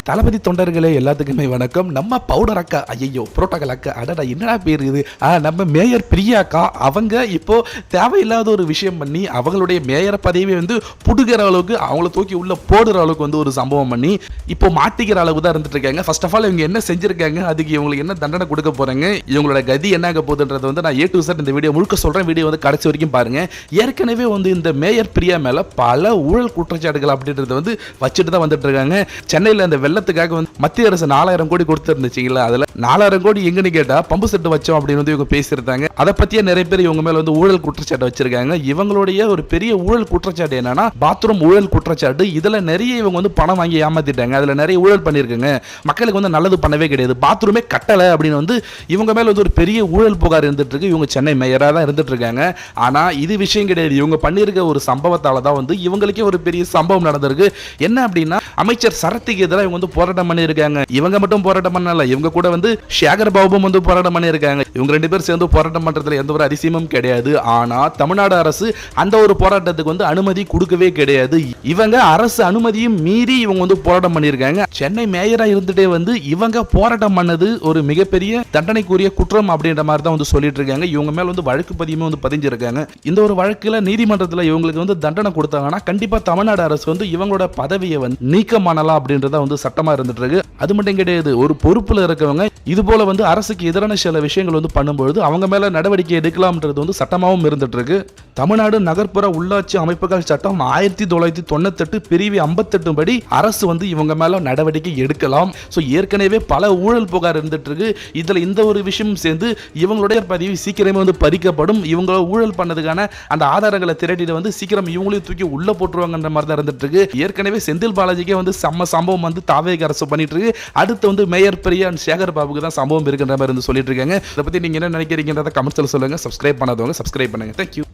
தளபதி தொண்டர்களே எல்லாத்துக்குமே வணக்கம். நம்ம பவுடர் அக்கா, ஐயோ புரோட்டோகால் அக்கா, அடடா என்னடா பேர் இது, நம்ம மேயர் பிரியா அக்கா அவங்க இப்போ தேவையில்லாத ஒரு விஷயம் பண்ணி அவங்களுடைய மேயர் பதவியை வந்து புடுகிற அளவுக்கு அவங்கள தூக்கி உள்ள போடுற அளவுக்கு வந்து ஒரு சம்பவம் பண்ணி இப்போ மாட்டிக்கிற அளவுக்கு தான் இருந்துட்டு இருக்காங்க. ஃபர்ஸ்ட் ஆஃப் ஆல் இவங்க என்ன செஞ்சிருக்காங்க, அதுக்கு இவங்களுக்கு என்ன தண்டனை கொடுக்க போறாங்க, இவங்களோட கதி என்ன ஆக போகுதுன்றது வந்து நான் A to Z இந்த வீடியோ முழுக்க சொல்றேன். வீடியோ வந்து கடைசி வரைக்கும் பாருங்க. ஏற்கனவே வந்து இந்த மேயர் பிரியா மேல பல ஊழல் குற்றச்சாட்டுகள் அப்படின்றது வந்து வச்சுட்டு தான் வந்துட்டு இருக்காங்க. சென்னையில் அந்த வெள்ளத்துக்காக வந்து மத்திய அரசு 4000 கோடி கொடுத்துருந்துச்சுங்களா, அதுல 4000 கோடி எங்கன்னு கேட்டா பம்பு செட்டு வச்சோம் அப்படின்னு வந்து இவங்க பேசியிருந்தாங்க. அதை பத்தியே நிறைய பேர் இவங்க மேல வந்து ஊழல் குற்றச்சாட்டு வச்சிருக்காங்க. இவங்களுடைய ஒரு பெரிய ஊழல் குற்றச்சாட்டு என்னன்னா பாத்ரூம் ஊழல் குற்றச்சாட்டு. இதுல நிறைய இவங்க வந்து பணம் வாங்கி ஏமாத்திட்டாங்க, அதுல நிறைய ஊழல் பண்ணிருக்காங்க, மக்களுக்கு வந்து நல்லது பண்ணவே கிடையாது, பாத்ரூமே கட்டல அப்படின்னு வந்து இவங்க மேல வந்து ஒரு பெரிய ஊழல் புகார் இருந்துட்டு இருக்கு. இவங்க சென்னை மேயரா தான் இருந்துட்டு இருக்காங்க. ஆனா இது விஷயம் கிடையாது, இவங்க பண்ணிருக்க ஒரு சம்பவத்தால தான் வந்து இவங்களுக்கே ஒரு பெரிய சம்பவம் நடந்திருக்கு. என்ன அப்படின்னா அமைச்சர் சரத்துக்கு எதிராக இவங்க வந்து போராட்டம் பண்ணியிருக்காங்க. இவங்க மட்டும் போராட்டம் பண்ணல, இவங்க கூட வந்து சேகர் பாபுவும் வந்து போராட்டம் பண்ணியிருக்காங்க. இவங்க 2 பேர் சேர்ந்து போராட்டம் பண்றதுல எந்த ஒரு அதிசயமும் கிடையாது. ஆனா தமிழ்நாடு அரசு அந்த ஒரு போராட்டத்துக்கு வந்து அனுமதி கொடுக்கவே கிடையாது. இவங்க அரசு அனுமதியும் மீறி இவங்க வந்து போராட்டம் பண்ணியிருக்காங்க. சென்னை மேயரா இருந்துட்டே வந்து இவங்க போராட்டம் பண்ணது ஒரு மிகப்பெரிய தண்டனைக்குரிய குற்றம் அப்படின்ற மாதிரி தான் வந்து சொல்லிட்டு இருக்காங்க. இவங்க மேல வந்து வழக்கு பதிவுமே வந்து பதிஞ்சிருக்காங்க. இந்த ஒரு வழக்குல நீதிமன்றத்தில் இவங்களுக்கு வந்து தண்டனை கொடுத்தாங்கன்னா கண்டிப்பா தமிழ்நாடு அரசு வந்து இவங்களோட பதவியை வந்து நீக்கம் பண்ணலாம் அப்படின்றத வந்து சட்டமா இருந்துட்டு இருக்கு. அது மட்டும் கிடையாது, ஒரு பொறுப்புல இருக்கவங்க இது போல வந்து அரசுக்கு எதிரான சில விஷயங்கள் வந்து பண்ணும்போது அவங்க மேல நடவடிக்கை எடுக்கலாம்ன்றது வந்து சட்டமாவும் இருந்துட்டு இருக்கு. தமிழ்நாடு நகர்ப்புற உள்ளாட்சி அமைப்புகள் சட்டம் 1998 பிரிவு 58 படி அரசு வந்து இவங்க மேல நடவடிக்கை எடுக்கலாம். சோ ஏற்கனவே பல ஊழல் புகார் இருந்துட்டு இருக்கு. இதுல இந்த ஒரு விஷயம் சேர்ந்து இவங்களுடைய பதவி சீக்கிரமே வந்து பறிக்கப்படும். இவங்க ஊழல் பண்ணதுக்கான அந்த ஆதாரங்களை திரட்டிட்டு வந்து சீக்கிரம் இவங்களையும் தூக்கி உள்ள போட்டுருவாங்கன்ற மாதிரி தான் இருந்துட்டு இருக்கு. ஏற்கனவே செந்தில் பாலாஜிக்கே வந்து சம்பவம் வந்து தாவேக அரசு பண்ணிட்டு இருக்கு. அடுத்து வந்து மேயர் பிரியா சேகர் பாபுக்கு தான் சம்பவம் இருக்குன்ற மாதிரி வந்து சொல்லிட்டு இருக்காங்க. இதை பத்தி நீங்க என்ன நினைக்கிறீங்கன்றத கமெண்ட்ஸ்ல சொல்லுங்க. சப்ஸ்கிரைப் பண்ணாதவங்க சப்ஸ்கிரைப் பண்ணுங்க. தேங்க்யூ.